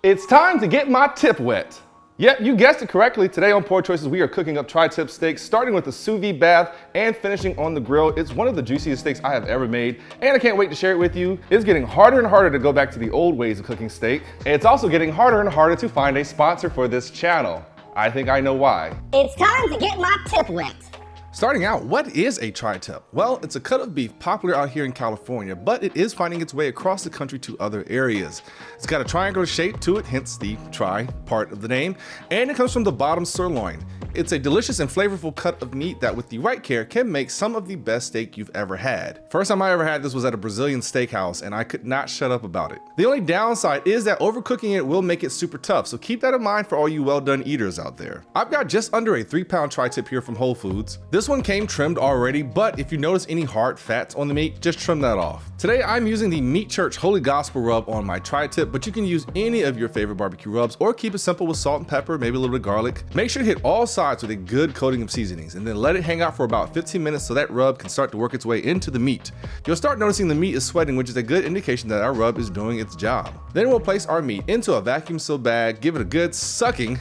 It's time to get my tip wet. Yep, you guessed it correctly. Today on Poor Choices, we are cooking up tri-tip steaks, starting with the sous vide bath and finishing on the grill. It's one of the juiciest steaks I have ever made, and I can't wait to share it with you. It's getting harder and harder to go back to the old ways of cooking steak, and it's also getting harder and harder to find a sponsor for this channel. I think I know why. It's time to get my tip wet. Starting out, what is a tri-tip? Well, it's a cut of beef popular out here in California, but it is finding its way across the country to other areas. It's got a triangular shape to it, hence the tri part of the name, and it comes from the bottom sirloin. It's a delicious and flavorful cut of meat that with the right care can make some of the best steak you've ever had. First time I ever had this was at a Brazilian steakhouse and I could not shut up about it. The only downside is that overcooking it will make it super tough, so keep that in mind for all you well-done eaters out there. I've got just under a 3-pound tri-tip here from Whole Foods. This one came trimmed already, but if you notice any hard fats on the meat, just trim that off. Today I'm using the Meat Church Holy Gospel rub on my tri-tip, but you can use any of your favorite barbecue rubs or keep it simple with salt and pepper, maybe a little bit of garlic. Make sure to hit all sides with a good coating of seasonings and then let it hang out for about 15 minutes so that rub can start to work its way into the meat. You'll start noticing the meat is sweating, which is a good indication that our rub is doing its job. Then we'll place our meat into a vacuum sealed bag, give it a good sucking.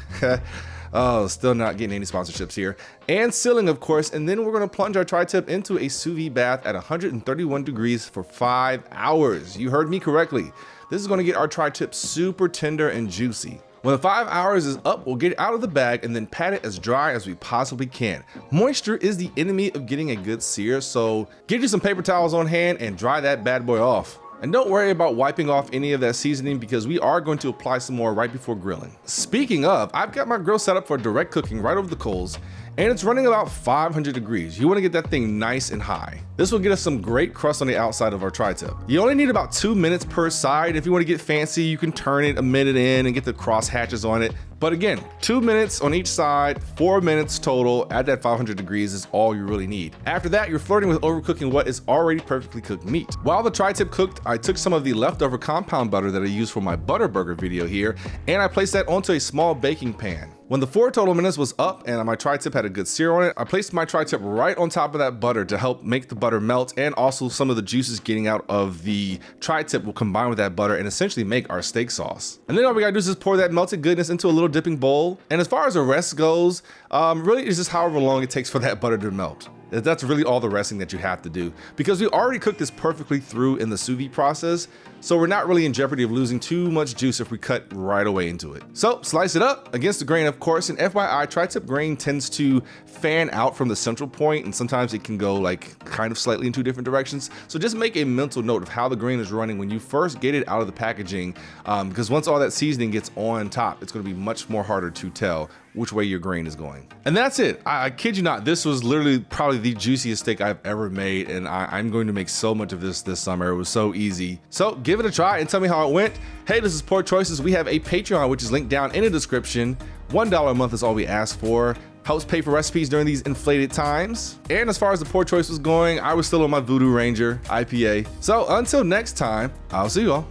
Oh, still not getting any sponsorships here. And sealing, of course, and then we're gonna plunge our tri-tip into a sous vide bath at 131 degrees for 5 hours. You heard me correctly. This is gonna get our tri-tip super tender and juicy. When the 5 hours is up, we'll get it out of the bag and then pat it as dry as we possibly can. Moisture is the enemy of getting a good sear, so get you some paper towels on hand and dry that bad boy off. And don't worry about wiping off any of that seasoning because we are going to apply some more right before grilling. Speaking of, I've got my grill set up for direct cooking right over the coals, and it's running about 500 degrees. You want to get that thing nice and high. This will get us some great crust on the outside of our tri-tip. You only need about 2 minutes per side. If you want to get fancy, you can turn it a minute in and get the cross hatches on it. But again, 2 minutes on each side, 4 minutes total at that 500 degrees is all you really need. After that, you're flirting with overcooking what is already perfectly cooked meat. While the tri-tip cooked, I took some of the leftover compound butter that I used for my butter burger video here, and I placed that onto a small baking pan. When the 4 total minutes was up and my tri-tip had a good sear on it, I placed my tri-tip right on top of that butter to help make the butter melt, and also some of the juices getting out of the tri-tip will combine with that butter and essentially make our steak sauce. And then all we gotta do is just pour that melted goodness into a little dipping bowl. And as far as the rest goes, really it's just however long it takes for that butter to melt. That's really all the resting that you have to do because we already cooked this perfectly through in the sous vide process, so we're not really in jeopardy of losing too much juice if we cut right away into it. So slice it up against the grain, of course, and FYI, tri-tip grain tends to fan out from the central point and sometimes it can go like kind of slightly in 2 different directions. So just make a mental note of how the grain is running when you first get it out of the packaging, because once all that seasoning gets on top, it's gonna be much more harder to tell which way your grain is going. And that's it. I kid you not, this was literally probably the juiciest steak I've ever made, and I'm going to make so much of this summer. It was so easy. So give it a try and tell me how it went. Hey, this is Poor Choices. We have a Patreon, which is linked down in the description. $1 a month is all we ask for. Helps pay for recipes during these inflated times. And as far as the Poor Choice was going, I was still on my Voodoo Ranger IPA. So until next time, I'll see you all.